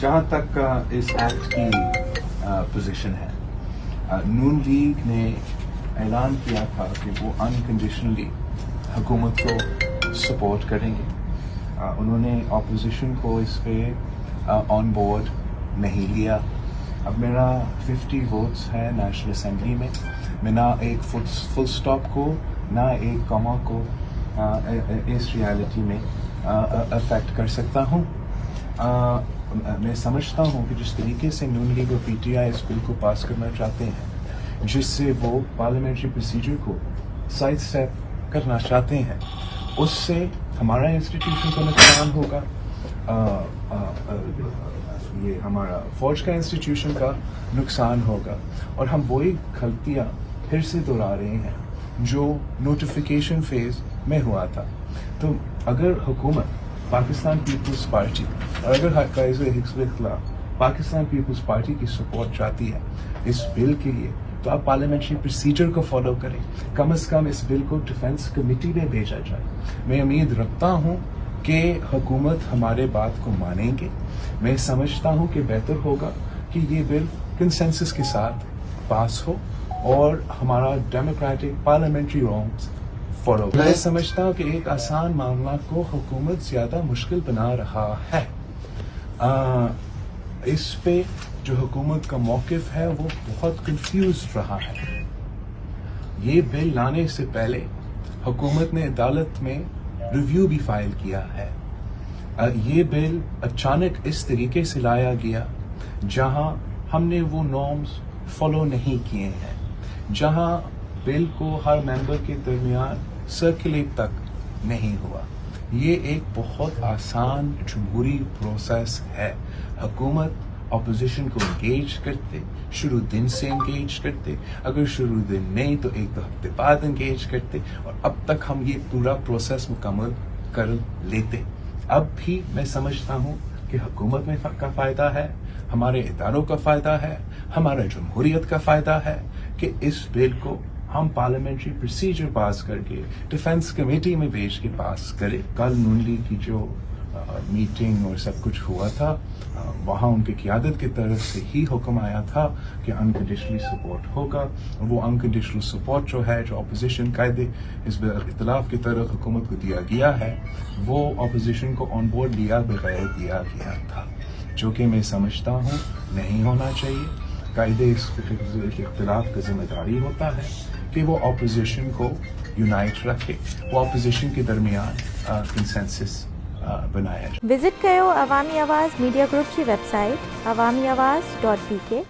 جہاں تک اس ایکٹ کی پوزیشن ہے، نون لیگ نے اعلان کیا تھا کہ وہ انکنڈیشنلی حکومت کو سپورٹ کریں گے. انہوں نے اپوزیشن کو اس پہ آن بورڈ نہیں لیا. اب میرا 50 ووٹس ہے نیشنل اسمبلی میں. میں نہ ایک فل سٹاپ کو نہ ایک کاما کو اس ریالٹی میں افیکٹ کر سکتا ہوں. میں سمجھتا ہوں کہ جس طریقے سے نون لیگ اور پی ٹی آئی اس بل کو پاس کرنا چاہتے ہیں، جس سے وہ پارلیمنٹری پروسیجر کو سائڈ اسٹیپ کرنا چاہتے ہیں، اس سے ہمارا انسٹیٹیوشن کو نقصان ہوگا، یہ ہمارا فوج کا انسٹیٹیوشن کا نقصان ہوگا، اور ہم وہی غلطیاں پھر سے دہرا رہے ہیں جو نوٹیفیکیشن فیز میں ہوا تھا. تو اگر حکومت پاکستان پیپلز پارٹی اور اگر قائد حزب اختلاف پاکستان پیپلز پارٹی کی سپورٹ چاہتی ہے اس بل کے لیے، تو آپ پارلیمنٹری پروسیجر کو فالو کریں. کم از کم اس بل کو ڈیفنس کمیٹی میں بھیجا جائے. میں امید رکھتا ہوں کہ حکومت ہمارے بات کو مانیں گے. میں سمجھتا ہوں کہ بہتر ہوگا کہ یہ بل کنسنسس کے ساتھ پاس ہو اور ہمارا ڈیموکریٹک پارلیمنٹری نارمز فالو. میں سمجھتا ہوں کہ ایک آسان معاملہ کو حکومت زیادہ مشکل بنا رہا ہے. اس پہ جو حکومت کا موقف ہے وہ بہت کنفیوز رہا ہے. یہ بل لانے سے پہلے حکومت نے عدالت میں ریویو بھی فائل کیا ہے. یہ بل اچانک اس طریقے سے لایا گیا جہاں ہم نے وہ نارمز فالو نہیں کیے ہیں، جہاں بل کو ہر ممبر کے درمیان سرکولیٹ تک نہیں ہوا. یہ ایک بہت آسان جمہوری پروسیس ہے. حکومت اپوزیشن کو انگیج کرتے، شروع دن سے انگیج کرتے، اگر شروع دن نہیں تو ایک دو ہفتے بعد انگیج کرتے، اور اب تک ہم یہ پورا پروسیس مکمل کر لیتے. اب بھی میں سمجھتا ہوں کہ حکومت میں کا فائدہ ہے، ہمارے اداروں کا فائدہ ہے، ہمارا جمہوریت کا فائدہ ہے کہ اس بل کو ہم پارلیمنٹری پروسیجر پاس کر کے ڈیفنس کمیٹی میں بھیج کے پاس کریں. کل نون لیگ کی جو میٹنگ اور سب کچھ ہوا تھا، وہاں ان کی قیادت کی طرف سے ہی حکم آیا تھا کہ انکنڈیشنلی سپورٹ ہوگا. وہ انکنڈیشنل سپورٹ جو ہے، جو اپوزیشن قائد حزب اختلاف کی طرف حکومت کو دیا گیا ہے، وہ اپوزیشن کو آن بورڈ لیا بغیر دیا گیا تھا، جو کہ میں سمجھتا ہوں نہیں ہونا چاہیے. قائد اختلاف کا ذمہ داری ہوتا ہے کہ وہ اپوزیشن کو یونائٹ رکھے، وہ اپوزیشن کے درمیان کنسنسس بنایا جائے. وزٹ کرو عوامی آواز میڈیا گروپ کی ویب سائٹ awamiawaz.pk.